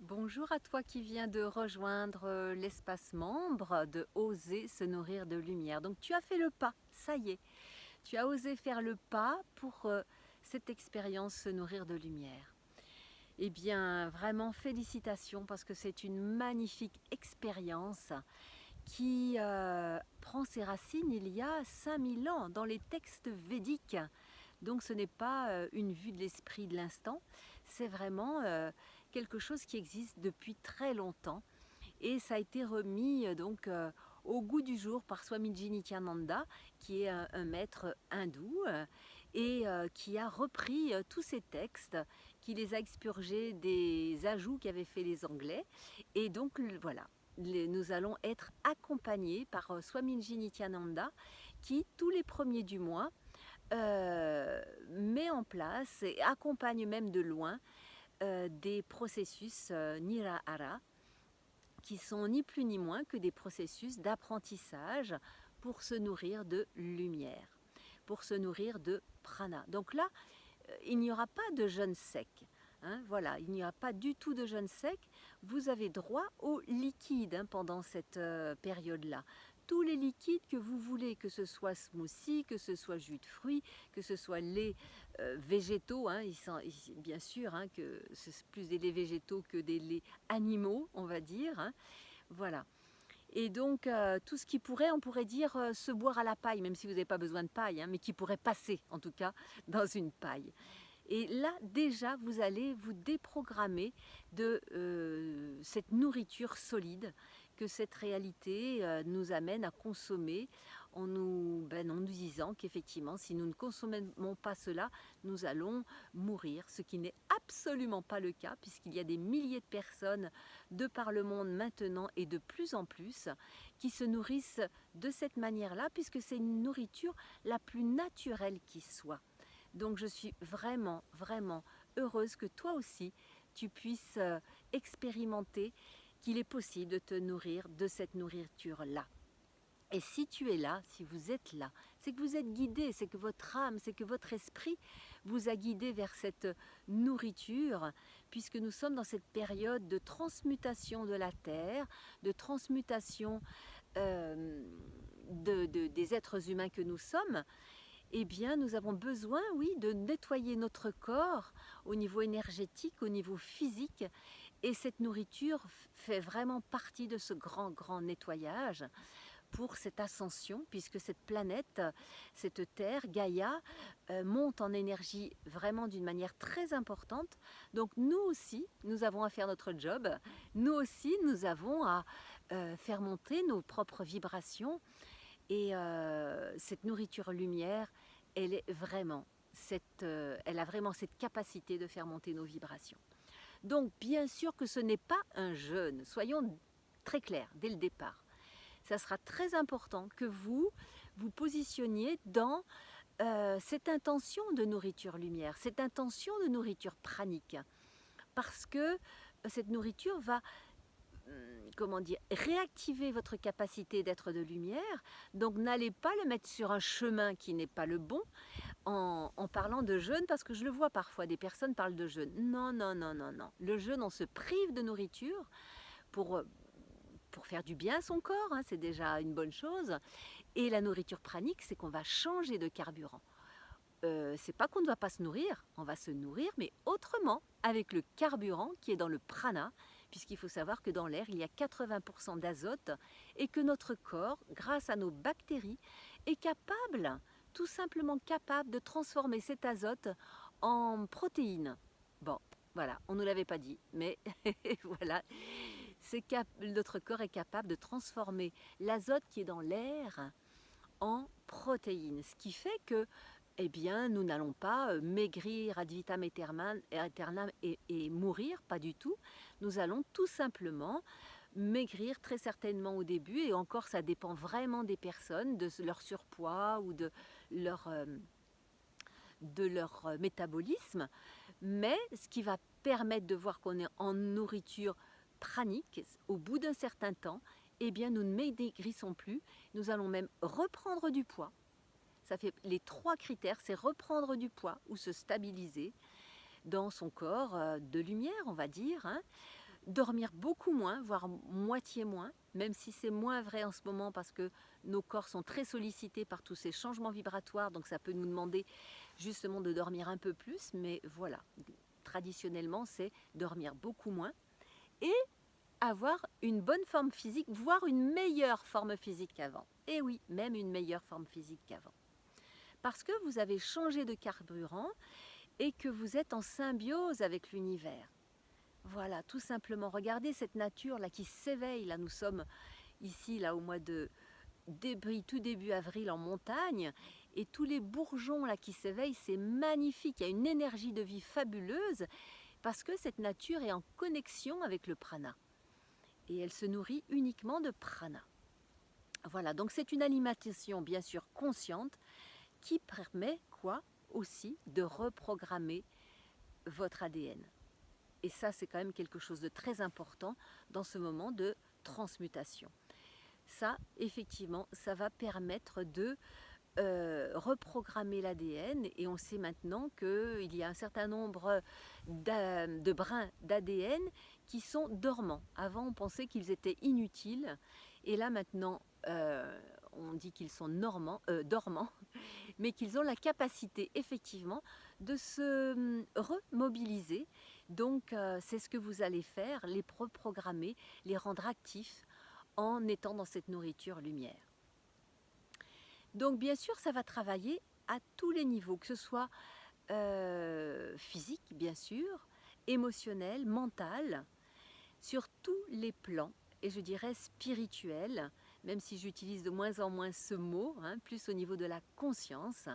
Bonjour à toi qui viens de rejoindre l'espace membre de Oser se nourrir de lumière. Donc tu as fait le pas, ça y est, tu as osé faire le pas pour cette expérience se nourrir de lumière. Eh bien, vraiment félicitations parce que c'est une magnifique expérience qui prend ses racines il y a 5000 ans dans les textes védiques. Donc ce n'est pas une vue de l'esprit de l'instant, c'est vraiment quelque chose qui existe depuis très longtemps et ça a été remis au goût du jour par Swamiji Nityananda, qui est un maître hindou qui a repris tous ces textes, qui les a expurgés des ajouts qu'avaient fait les Anglais. Et donc voilà, nous allons être accompagnés par Swamiji Nityananda, qui tous les premiers du mois met en place et accompagne même de loin des processus Nirahara, qui sont ni plus ni moins que des processus d'apprentissage pour se nourrir de lumière, pour se nourrir de prana. Donc là, il n'y aura pas de jeûne sec. Hein, voilà, il n'y a pas du tout de jeûne sec. Vous avez droit au liquide pendant cette période-là. Tous les liquides que vous voulez, que ce soit smoothie, que ce soit jus de fruits, que ce soit lait végétaux, bien sûr que c'est plus des laits végétaux que des laits animaux, on va dire. Voilà. Et donc, tout ce qui pourrait, on pourrait dire, se boire à la paille, même si vous n'avez pas besoin de paille, mais qui pourrait passer, en tout cas, dans une paille. Et là, déjà, vous allez vous déprogrammer de cette nourriture solide que cette réalité nous amène à consommer en nous disant qu'effectivement, si nous ne consommons pas cela, nous allons mourir, ce qui n'est absolument pas le cas, puisqu'il y a des milliers de personnes de par le monde maintenant et de plus en plus qui se nourrissent de cette manière-là, puisque c'est une nourriture la plus naturelle qui soit. Donc je suis vraiment, vraiment heureuse que toi aussi, tu puisses expérimenter qu'il est possible de te nourrir de cette nourriture-là. Et si tu es là, si vous êtes là, c'est que vous êtes guidé, c'est que votre âme, c'est que votre esprit vous a guidé vers cette nourriture, puisque nous sommes dans cette période de transmutation de la terre, de transmutation des êtres humains que nous sommes. Eh bien, nous avons besoin, oui, de nettoyer notre corps au niveau énergétique, au niveau physique. Et cette nourriture fait vraiment partie de ce grand, grand nettoyage pour cette ascension, puisque cette planète, cette Terre, Gaïa, monte en énergie vraiment d'une manière très importante. Donc nous aussi, nous avons à faire notre job. Nous aussi, nous avons à faire monter nos propres vibrations. Et cette nourriture lumière, elle a vraiment cette capacité de faire monter nos vibrations. Donc bien sûr que ce n'est pas un jeûne, soyons très clairs dès le départ. Ça sera très important que vous vous positionniez dans cette intention de nourriture lumière, cette intention de nourriture pranique, parce que cette nourriture va comment dire, réactiver votre capacité d'être de lumière. Donc n'allez pas le mettre sur un chemin qui n'est pas le bon en parlant de jeûne, parce que je le vois parfois, des personnes parlent de jeûne. Non, non, non, non, non. Le jeûne, on se prive de nourriture pour, euh, pour faire du bien à son corps, c'est déjà une bonne chose. Et la nourriture pranique, c'est qu'on va changer de carburant. C'est pas qu'on ne va pas se nourrir, on va se nourrir, mais autrement, avec le carburant qui est dans le prana, puisqu'il faut savoir que dans l'air, il y a 80% d'azote et que notre corps, grâce à nos bactéries, est capable, tout simplement capable de transformer cet azote en protéines. Bon, voilà, on ne nous l'avait pas dit, mais voilà, notre corps est capable de transformer l'azote qui est dans l'air en protéines, ce qui fait que eh bien, nous n'allons pas maigrir ad vitam aeternam et mourir, pas du tout. Nous allons tout simplement maigrir très certainement au début, et encore ça dépend vraiment des personnes, de leur surpoids ou leur, euh, de leur métabolisme. Mais ce qui va permettre de voir qu'on est en nourriture pranique, au bout d'un certain temps, eh bien, nous ne maigrissons plus, nous allons même reprendre du poids. Ça fait les 3 critères, c'est reprendre du poids ou se stabiliser dans son corps de lumière, on va dire, dormir beaucoup moins, voire moitié moins, même si c'est moins vrai en ce moment parce que nos corps sont très sollicités par tous ces changements vibratoires, donc ça peut nous demander justement de dormir un peu plus, mais voilà, traditionnellement c'est dormir beaucoup moins et avoir une bonne forme physique, voire une meilleure forme physique qu'avant. Et oui, même une meilleure forme physique qu'avant. Parce que vous avez changé de carburant et que vous êtes en symbiose avec l'univers. Voilà, tout simplement. Regardez cette nature là qui s'éveille. Là, nous sommes ici là au mois de tout début avril en montagne, et tous les bourgeons là qui s'éveillent, c'est magnifique. Il y a une énergie de vie fabuleuse parce que cette nature est en connexion avec le prana et elle se nourrit uniquement de prana. Voilà, donc c'est une alimentation bien sûr consciente qui permet quoi aussi de reprogrammer votre ADN. Et ça, c'est quand même quelque chose de très important dans ce moment de transmutation. Ça, effectivement, ça va permettre de reprogrammer l'ADN, et on sait maintenant qu'il y a un certain nombre de brins d'ADN qui sont dormants. Avant, on pensait qu'ils étaient inutiles, et là maintenant, on dit qu'ils sont dormants, mais qu'ils ont la capacité effectivement de se remobiliser. Donc c'est ce que vous allez faire, les reprogrammer, les rendre actifs en étant dans cette nourriture lumière. Donc bien sûr, ça va travailler à tous les niveaux, que ce soit physique bien sûr, émotionnel, mental, sur tous les plans, et je dirais spirituel, même si j'utilise de moins en moins ce mot, plus au niveau de la conscience.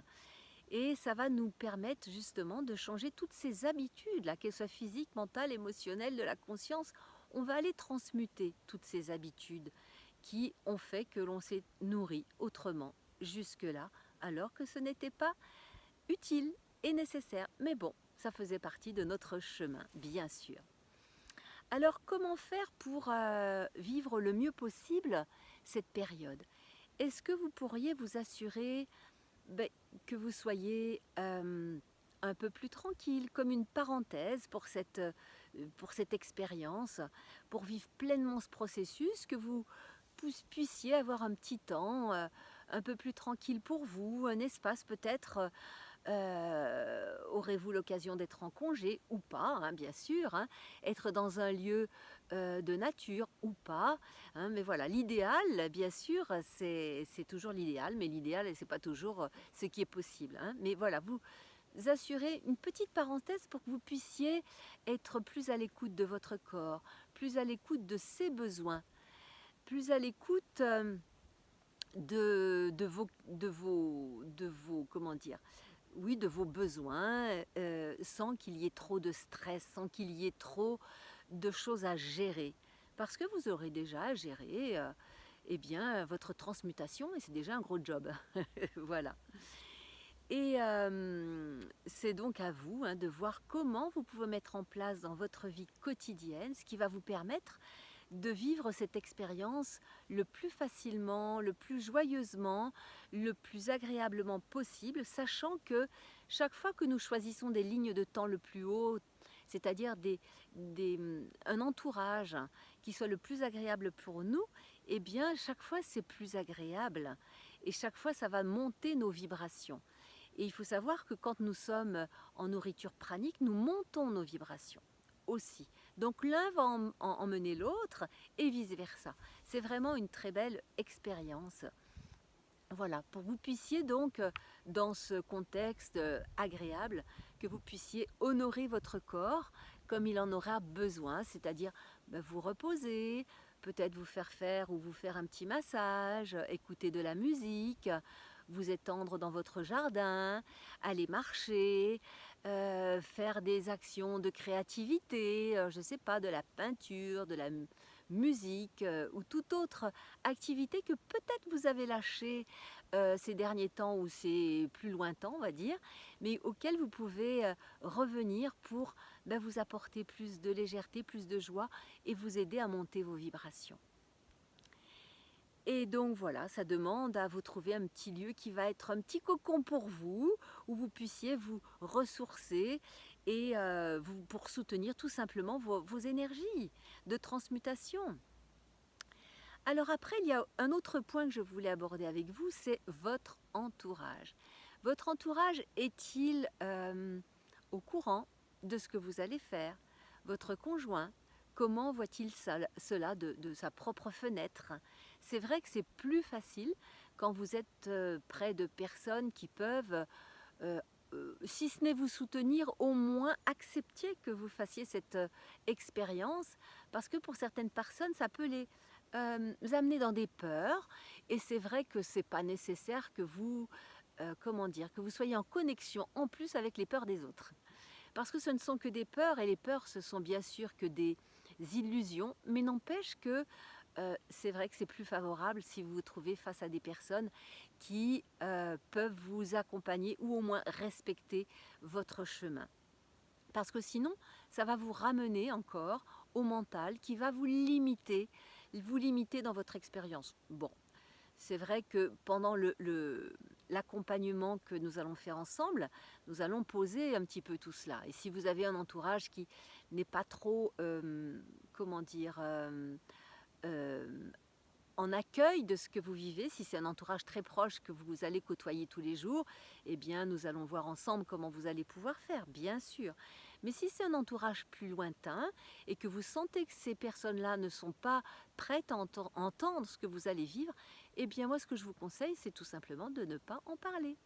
Et ça va nous permettre justement de changer toutes ces habitudes, là, qu'elles soient physiques, mentales, émotionnelles, de la conscience. On va aller transmuter toutes ces habitudes qui ont fait que l'on s'est nourri autrement jusque-là, alors que ce n'était pas utile et nécessaire. Mais bon, ça faisait partie de notre chemin, bien sûr. Alors, comment faire pour vivre le mieux possible cette période? Est-ce que vous pourriez vous assurer que vous soyez un peu plus tranquille, comme une parenthèse pour cette expérience, pour vivre pleinement ce processus, que vous puissiez avoir un petit temps un peu plus tranquille pour vous, un espace peut-être. Aurez-vous l'occasion d'être en congé ou pas, bien sûr, être dans un lieu de nature ou pas, mais voilà, l'idéal, bien sûr, c'est toujours l'idéal, mais l'idéal, c'est pas toujours ce qui est possible, mais voilà, vous assurez une petite parenthèse pour que vous puissiez être plus à l'écoute de votre corps, plus à l'écoute de ses besoins, plus à l'écoute de vos comment dire, oui, de vos besoins, sans qu'il y ait trop de stress, sans qu'il y ait trop de choses à gérer. Parce que vous aurez déjà à gérer eh bien, votre transmutation, et c'est déjà un gros job. Voilà. Et c'est donc à vous de voir comment vous pouvez mettre en place dans votre vie quotidienne ce qui va vous permettre de vivre cette expérience le plus facilement, le plus joyeusement, le plus agréablement possible, sachant que chaque fois que nous choisissons des lignes de temps le plus haut, c'est-à-dire un entourage qui soit le plus agréable pour nous, eh bien chaque fois c'est plus agréable et chaque fois ça va monter nos vibrations. Et il faut savoir que quand nous sommes en nourriture pranique, nous montons nos vibrations aussi. Donc l'un va emmener l'autre et vice-versa. C'est vraiment une très belle expérience. Voilà, pour que vous puissiez donc, dans ce contexte agréable, que vous puissiez honorer votre corps comme il en aura besoin, c'est-à-dire vous reposer, peut-être vous faire ou vous faire un petit massage, écouter de la musique, vous étendre dans votre jardin, aller marcher, faire des actions de créativité, je ne sais pas, de la peinture, de la musique ou toute autre activité que peut-être vous avez lâchée ces derniers temps ou c'est plus lointain, on va dire, mais auquel vous pouvez revenir pour vous apporter plus de légèreté, plus de joie et vous aider à monter vos vibrations. Et donc voilà, ça demande à vous trouver un petit lieu qui va être un petit cocon pour vous, où vous puissiez vous ressourcer et pour soutenir tout simplement vos énergies de transmutation. Alors après, il y a un autre point que je voulais aborder avec vous, c'est votre entourage. Votre entourage est-il au courant de ce que vous allez faire? Votre conjoint, comment voit-il cela de sa propre fenêtre? C'est vrai que c'est plus facile quand vous êtes près de personnes qui peuvent, euh, si ce n'est vous soutenir, au moins accepter que vous fassiez cette expérience, parce que pour certaines personnes, ça peut les amener dans des peurs, et c'est vrai que c'est pas nécessaire que vous, comment dire, que vous soyez en connexion en plus avec les peurs des autres. Parce que ce ne sont que des peurs, et les peurs, ce sont bien sûr que des illusions, mais n'empêche que c'est vrai que c'est plus favorable si vous vous trouvez face à des personnes qui peuvent vous accompagner ou au moins respecter votre chemin. Parce que sinon, ça va vous ramener encore au mental qui va vous limiter dans votre expérience. Bon, c'est vrai que pendant l'accompagnement que nous allons faire ensemble, nous allons poser un petit peu tout cela. Et si vous avez un entourage qui n'est pas trop, comment dire, euh, en accueil de ce que vous vivez, si c'est un entourage très proche que vous allez côtoyer tous les jours, eh bien nous allons voir ensemble comment vous allez pouvoir faire, bien sûr. Mais si c'est un entourage plus lointain et que vous sentez que ces personnes-là ne sont pas prêtes à entendre ce que vous allez vivre, eh bien moi ce que je vous conseille, c'est tout simplement de ne pas en parler.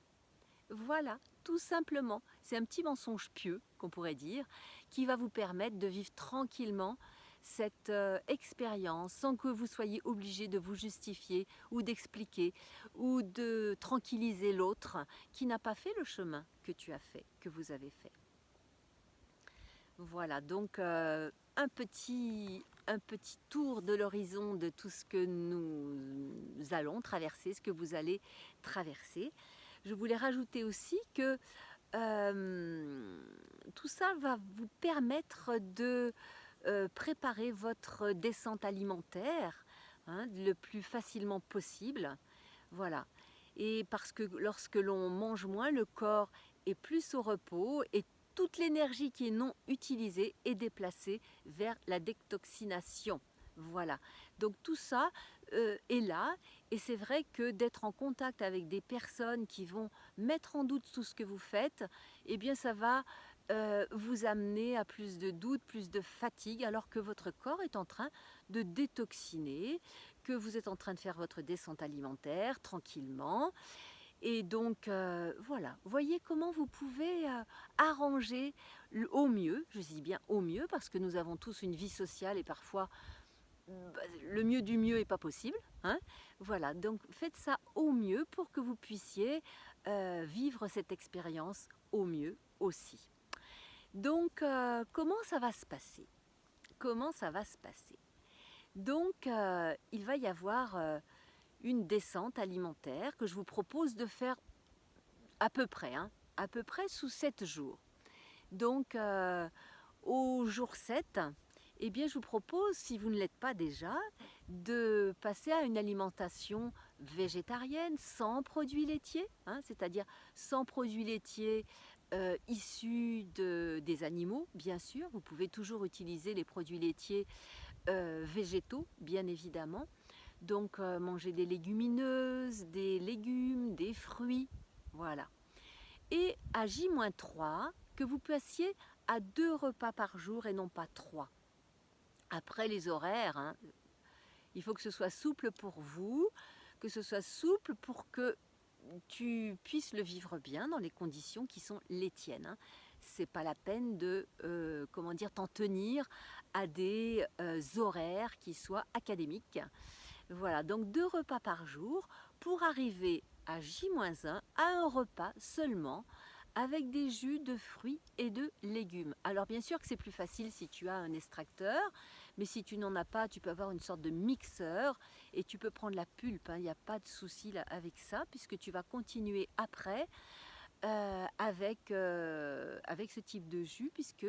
Voilà, tout simplement. C'est un petit mensonge pieux, qu'on pourrait dire, qui va vous permettre de vivre tranquillement cette expérience sans que vous soyez obligé de vous justifier ou d'expliquer ou de tranquilliser l'autre qui n'a pas fait le chemin que tu as fait, que vous avez fait. Voilà, donc un petit tour de l'horizon de tout ce que nous allons traverser, ce que vous allez traverser. Je voulais rajouter aussi que tout ça va vous permettre de préparer votre descente alimentaire, hein, le plus facilement possible. Voilà. Et parce que lorsque l'on mange moins, le corps est plus au repos et toute l'énergie qui est non utilisée est déplacée vers la détoxination. Voilà. Donc tout ça est là, et c'est vrai que d'être en contact avec des personnes qui vont mettre en doute tout ce que vous faites, eh bien ça va vous amener à plus de doutes, plus de fatigue, alors que votre corps est en train de détoxiner, que vous êtes en train de faire votre descente alimentaire tranquillement. Et donc voilà, voyez comment vous pouvez arranger au mieux, je dis bien au mieux, parce que nous avons tous une vie sociale et parfois le mieux du mieux n'est pas possible. Hein. Voilà, donc faites ça au mieux pour que vous puissiez vivre cette expérience au mieux aussi. Donc comment ça va se passer? Comment ça va se passer? Donc il va y avoir une descente alimentaire que je vous propose de faire à peu près sous 7 jours. Donc au jour 7, eh bien, je vous propose, si vous ne l'êtes pas déjà, de passer à une alimentation végétarienne sans produits laitiers, hein, c'est-à-dire sans produits laitiers issus des animaux, bien sûr. Vous pouvez toujours utiliser les produits laitiers végétaux, bien évidemment. Donc, manger des légumineuses, des légumes, des fruits, voilà. Et à J-3, que vous passiez à 2 repas par jour et non pas 3. Après les horaires, hein, il faut que ce soit souple pour vous, que ce soit souple pour que tu puisses le vivre bien dans les conditions qui sont les tiennes. Hein. C'est pas la peine de comment dire, t'en tenir à des horaires qui soient académiques. Voilà, donc 2 repas par jour pour arriver à J-1 à un repas seulement avec des jus de fruits et de légumes. Alors bien sûr que c'est plus facile si tu as un extracteur, mais si tu n'en as pas, tu peux avoir une sorte de mixeur et tu peux prendre la pulpe, il n'y a pas de souci avec ça, puisque tu vas continuer après avec ce type de jus, puisque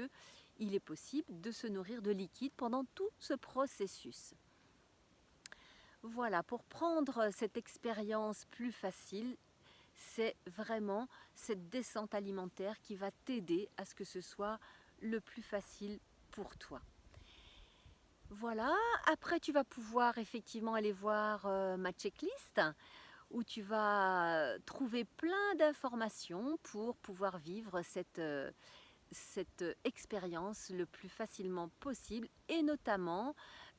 il est possible de se nourrir de liquide pendant tout ce processus. Voilà, pour prendre cette expérience plus facile, c'est vraiment cette descente alimentaire qui va t'aider à ce que ce soit le plus facile pour toi. Voilà, après tu vas pouvoir effectivement aller voir ma checklist où tu vas trouver plein d'informations pour pouvoir vivre cette expérience le plus facilement possible et notamment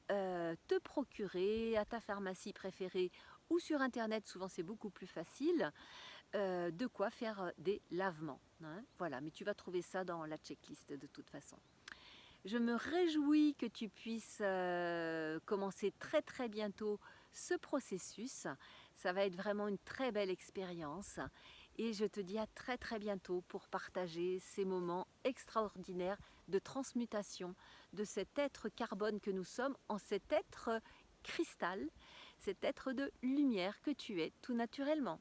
te procurer à ta pharmacie préférée ou sur internet, souvent c'est beaucoup plus facile, de quoi faire des lavements, hein. Voilà, mais tu vas trouver ça dans la checklist de toute façon. Je me réjouis que tu puisses commencer très très bientôt ce processus. Ça va être vraiment une très belle expérience et je te dis à très très bientôt pour partager ces moments extraordinaires de transmutation de cet être carbone que nous sommes en cet être cristal, cet être de lumière que tu es tout naturellement.